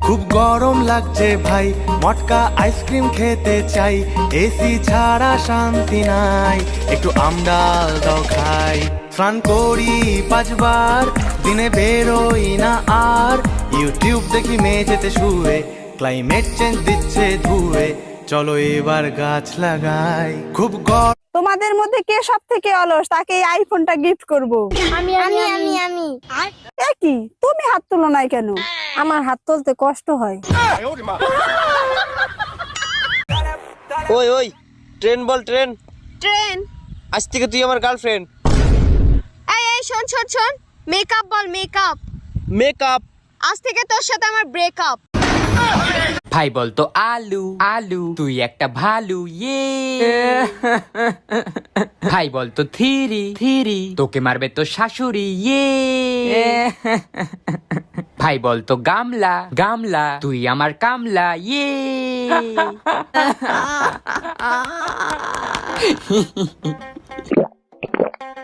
খুব গরম লাগছে ভাই, মটকা আইসক্রিম খেতে চাই, এসি ছাড়া শান্তি নাই, একটু আমডাল দাও খাই। স্নান করি 5 বার, দিনে বেরোই না আর, ইউটিউব দেখি মেঝেতে শুয়ে, ক্লাইমেট চেঞ্জ দিচ্ছে ধুয়ে, চলো এবার গাছ লাগাই। খুব গরম। তোমাদের মধ্যে কে সব থেকে অলস, তাকে এই আইফোনটা গিফট করব। আমি আমি আমি আমি এ কি, তুমি হাত তুলো নাই কেন? আমার হাত তুলতে কষ্ট হয়। ওই ওই ট্রেন বল, ট্রেন। ট্রেন। আজ থেকে তুই আমার গার্লফ্রেন্ড। এই এই শোন শোন শোন, মেকআপ বল, মেকআপ। মেকআপ। আজ থেকে তোর সাথে আমার ব্রেকআপ। ভাই বলতো আলু আলু তুই একটা ভালু ইয়ে। ভাই বলতো থিরি থিরি তোকে মারবে তো শাশুড়ি ইয়ে। ভাই বলতো গামলা গামলা তুই আমার কামলা ইয়ে।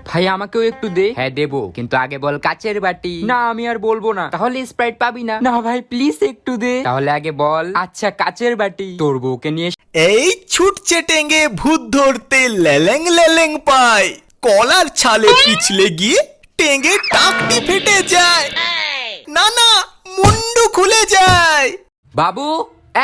ভাই আমাকেও একটু দে। হ্যাঁ দেবো, কিন্তু আগে বল কাচের বাটি। না আমি আর বলবো না, তাহলে স্প্রাইট পাবি না। না ভাই প্লিজ একটু দে। তাহলে আগে বল আচ্ছা কাচের বাটি। তোর বউকে নিয়ে এই ছুটছে টেঙ্গে ভূত ধরতে লেলেং লেলেং পায়, কলার ছালে পিছলে গিয়ে টেঙ্গে টাকটি ফেটে যায়, না না মুন্ডু খুলে যায়। বাবু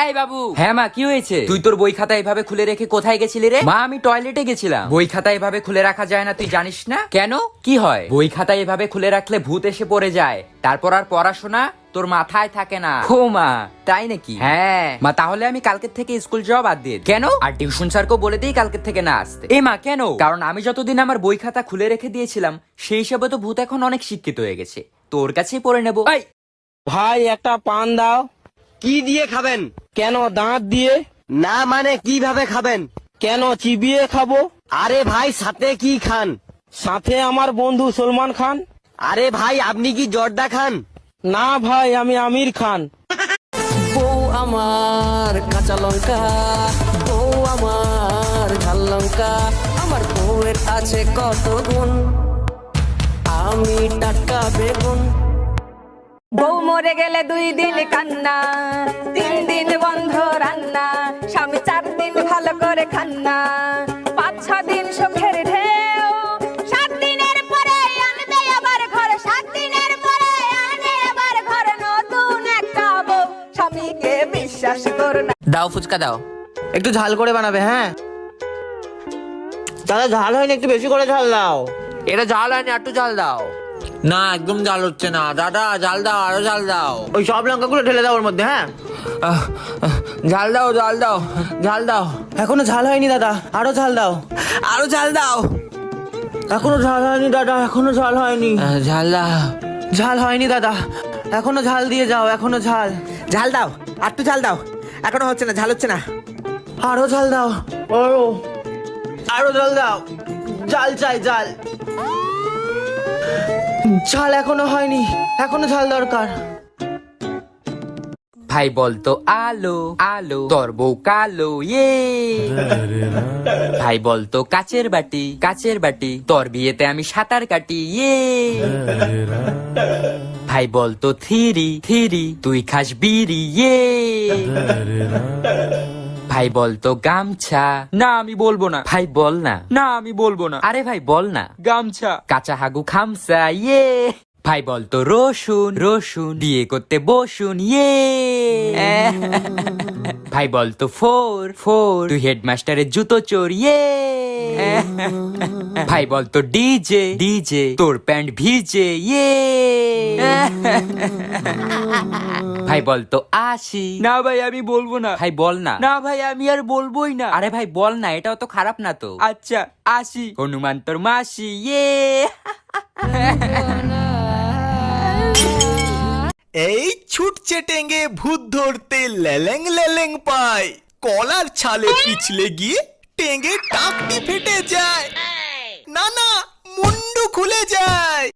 এই বাবু। হ্যাঁ মা কি হয়েছে? তুই তোর বই খাতা এভাবে খুলে রেখে কোথায় গেছিলি রে? মা আমি টয়লেটে গেছিলাম। বই খাতা এভাবে খুলে রাখা যায় না, তুই জানিস না? কেন কি হয়? বই খাতা এভাবে খুলে রাখলে ভূত এসে পড়ে যায়, তারপর আর পড়াশোনা তোর মাথায় থাকে না। ও মা তাই নাকি? হ্যাঁ মা, তাহলে আমি কালকের থেকে স্কুল যাওয়া বাদ দিয়ে। কেন? আর টিউশন স্যারকেও বলে দিই কালকের থেকে না আসতে। এ মা কেন? কারণ আমি যতদিন আমার বই খাতা খুলে রেখে দিয়েছিলাম, সেই হিসাবে তো ভূত এখন অনেক শিক্ষিত হয়ে গেছে, তোর কাছেই পড়ে নেবো। ভাই একটা পান দাও। কি দিয়ে খাবেন? কেন দাঁত দিয়ে? না মানে কিভাবে খাবেন? কেন চিবিয়ে খাবো? আরে ভাই সাথে কি খান? সাথে আমার বন্ধু সলমান খান। আরে ভাই আপনি কি জর্দা খান? না ভাই আমি আমির খান। বউ আমার কাঁচা লঙ্কা, বউ আমার ঝাল লঙ্কা, আমার বউয়ের আছে কত গুণ, আমি টাটকা বেগুন। বউ মরে গেলে 2 দিন কান্না, 3 দিন বন্ধ রান্না, স্বামী 4 দিন ভালো করে খান্না, 5-6 দিন সুখের ঢেউ, 7 দিনের পরে আনবে আবার ঘরে, 7 দিনের পরে আনে আবার ঘরে নতুন একটা বউ, স্বামীকে বিশ্বাস করো না। দাও ফুচকা দাও। একটু ঝাল করে বানাবে। হ্যাঁ দাদা ঝাল হয়নি, একটু বেশি করে ঝাল দাও। এটা জাল হয়নি, একটু জাল দাও। না একদম জাল হচ্ছে না দাদা, জাল দাও, আরো জাল দাও। ওই সব লঙ্কাগুলো ঢেলে দাও ওর মধ্যে। হ্যাঁ ঝাল দাও, জাল দাও, ঝাল দাও। এখনো ঝাল হয়নি দাদা, আরো ঝাল দাও। আরো ঝাল দাও। এখনো ঝাল হয়নি দাদা, এখনো ঝাল হয়নি। ঝাল দাও। ঝাল হয়নি দাদা, এখনো ঝাল দিয়ে যাও, এখনো ঝাল। ঝাল দাও, একটু ঝাল দাও। এখনো হচ্ছে না, ঝাল হচ্ছে না। আরো ঝাল দাও, আরো আরো ঝাল দাও। ঝাল চাই, ঝাল। ঝাল এখনো হয়নি, এখনো ঝাল দরকার। ভাই বলতো আলো আলো তোর বউ কালো ইয়ে। ভাই বলতো কাচের বাটি কাচের বাটি তোর বিয়েতে আমি সাঁতার কাটি ইয়ে। ভাই বলতো থিরি থিরি তুই খাস বিড়ি ইয়ে। ভাই বলতো গামছা। না আমি বলবো না। ভাই বল না। না আমি বলবো না। আরে ভাই বল না। গামছা। কাঁচা হাগু খামসা ইয়ে। ভাই বলতো রসুন রসুন বিয়ে করতে বসুন ইয়ে। ভাই বলতো ফোর ফোর তুই হেডমাস্টারের জুতো চোর ইয়ে। ভাই বলতো ডিজে ডিজে তোর প্যান্ট ভিজে ইয়ে। ভাই বলতো আসি। না ভাই আমি বলবো না। ভাই বল না। না ভাই আমি আর বলবোই না। আরে ভাই বল না, এটাও তো খারাপ না তো। আচ্ছা আসি। হনুমান তোর মাসি ইয়ে। এই ছুটছে টেঙ্গে ভূত ধরতে লেলেং লেলেং পায়, কলার ছালে পিছলে গিয়ে টেঙ্গে টাকটি ফেটে যায়, না না মুন্ডু খুলে যায়।